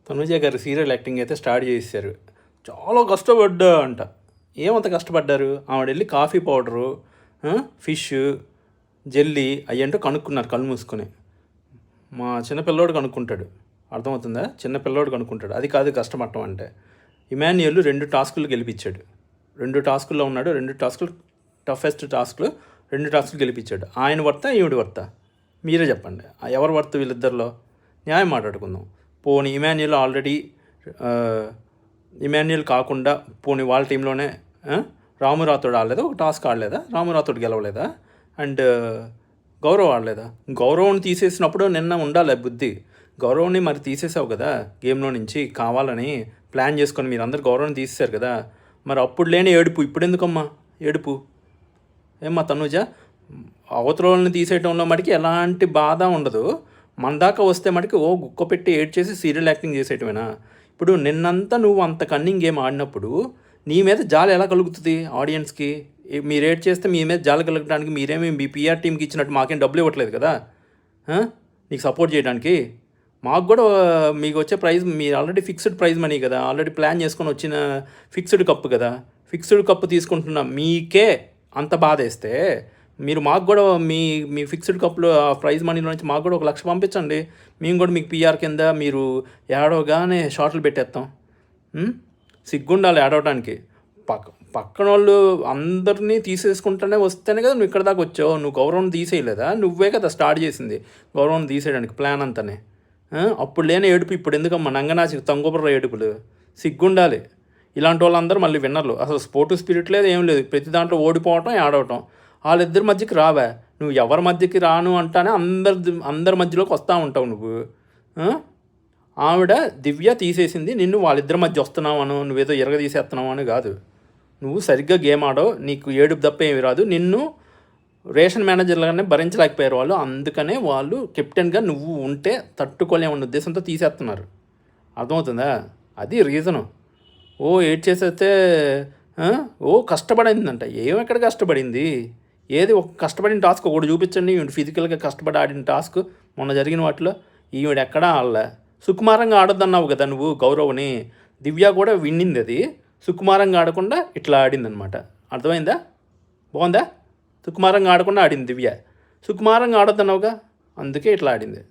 తనుజ గారు serial acting అయితే start చేశారు. చాలా కష్టపడ్డా అంట. ఏమంత కష్టపడ్డారు? ఆవిడ వెళ్ళి కాఫీ పౌడరు, ఫిష్, జెల్లీ అయ్యంటూ కనుక్కున్నారు కళ్ళు మూసుకొని. మా చిన్నపిల్లోడు కనుక్కుంటాడు. అర్థమవుతుందా? చిన్నపిల్లోడు కనుక్కుంటాడు. అది కాదు కష్టపడటం అంటే. ఇమాన్యుయల్ 2 టాస్కులు గెలిపించాడు. 2 టాస్కుల్లో ఉన్నాడు. 2 టాస్కులు టఫెస్ట్ టాస్కులు. 2 టాస్కులు గెలిపించాడు. ఆయన వర్త ఈవిడ వర్త? మీరే చెప్పండి. ఎవరు వర్త వీళ్ళిద్దరిలో? న్యాయం మాట్లాడుకుందాం. పోనీ ఇమాన్యుయల్ కాకుండా పోనీ వాళ్ళ టీంలోనే రాము రాథోడ్ ఆడలేదా? ఒక టాస్క్ ఆడలేదా? రాము రాథోడ్ గెలవలేదా? అండ్ గౌరవ్ ఆడలేదా? గౌరవ్ని తీసేసినప్పుడు నిన్న ఉండాలి బుద్ధి. గౌరవ్ని మరి తీసేసావు కదా గేమ్లో నుంచి, కావాలని ప్లాన్ చేసుకొని మీరందరూ గౌరవ్ని తీసేశారు కదా. మరి అప్పుడు లేని ఏడుపు ఇప్పుడు ఎందుకమ్మా ఏడుపు? ఏమ్మా తనుజ, అవతలని తీసేయటంలో మటుకి ఎలాంటి బాధ ఉండదు. మన దాకా వస్తే మటుకి గుక్క పెట్టి ఏడ్ చేసి సీరియల్ యాక్టింగ్ చేసేయటమేనా? ఇప్పుడు నిన్నంతా నువ్వు అంత కన్నింగ్ గేమ్ ఆడినప్పుడు నీ మీద జాలి ఎలా కలుగుతుంది ఆడియన్స్కి? మీరు ఏడ్ చేస్తే మీ మీద జాలి కలగడానికి మీరేమి మీ పిఆర్ టీంకి ఇచ్చినట్టు మాకేం డబ్బులు ఇవ్వట్లేదు కదా నీకు సపోర్ట్ చేయడానికి. మాకు కూడా మీకు వచ్చే ప్రైజ్ మీరు ఆల్రెడీ ఫిక్స్డ్ ప్రైజ్ మనీ కదా, ఆల్రెడీ ప్లాన్ చేసుకొని వచ్చిన ఫిక్స్డ్ కప్పు కదా. ఫిక్స్డ్ కప్పు తీసుకుంటున్న మీకే అంత బాధ వేస్తే మీరు మాకు కూడా మీ ఫిక్స్డ్ కప్లో ఆ ప్రైజ్ మనీలో నుంచి మాకు కూడా 1 లక్ష పంపించండి. మేము కూడా మీకు పిఆర్ కింద మీరు ఏడవగానే షార్ట్లు పెట్టేస్తాం. సిగ్గుండాలి ఏడవడానికి. పక్కన వాళ్ళు అందరినీ తీసేసుకుంటూనే వస్తేనే కదా నువ్వు ఇక్కడ దాకా వచ్చావు. నువ్వు గౌరవం తీసేయలేదా? నువ్వే కదా స్టార్ట్ చేసింది గౌరవం తీసేయడానికి ప్లాన్ అంతానే. అప్పుడు లేని ఏడుపు ఇప్పుడు ఎందుకమ్మా? నంగనాచి తంగోబుర్ర ఏడుపులు. సిగ్గుండాలి. ఇలాంటి వాళ్ళందరూ మళ్ళీ విన్నర్లు. అసలు స్పోర్టివ్ స్పిరిట్ లేదు, ఏం లేదు. ప్రతి దాంట్లో ఓడిపోవటం, ఆడవటం. వాళ్ళిద్దరి మధ్యకి రావా నువ్వు? ఎవరి మధ్యకి రాను అంటానే అందరి మధ్యలోకి వస్తూ ఉంటావు నువ్వు. ఆవిడ దివ్య తీసేసింది నిన్ను, వాళ్ళిద్దరి మధ్య వస్తున్నావు అను, నువ్వేదో తీసేస్తున్నావు అని కాదు. నువ్వు సరిగ్గా గేమ్ ఆడవు, నీకు ఏడుపు తప్ప ఏమి రాదు. నిన్ను రేషన్ మేనేజర్లుగానే భరించలేకపోయారు వాళ్ళు. అందుకనే వాళ్ళు కెప్టెన్గా నువ్వు ఉంటే తట్టుకోలేమన్న ఉద్దేశంతో తీసేస్తున్నారు. అర్థమవుతుందా? అది రీజను. ఏడ్ చేసేస్తే కష్టపడిందంట. ఏమెక్కడ కష్టపడింది? ఏది ఒక కష్టపడిన టాస్క్ ఒకటి చూపించండి. ఫిజికల్గా కష్టపడి ఆడిన టాస్క్ మొన్న జరిగిన వాటిలో ఈవిడ ఎక్కడా ఆడలే. సుకుమారంగా ఆడొద్దన్నావు కదా నువ్వు గౌరవ్ని. దివ్య కూడా విన్నింది. అది సుకుమారంగా ఆడకుండా ఇట్లా ఆడిందనమాట. అర్థమైందా? బాగుందా? సుకుమారంగా ఆడకుండా ఆడింది దివ్య. సుకుమారంగా ఆడొద్దన్నావుగా, అందుకే ఇట్లా ఆడింది.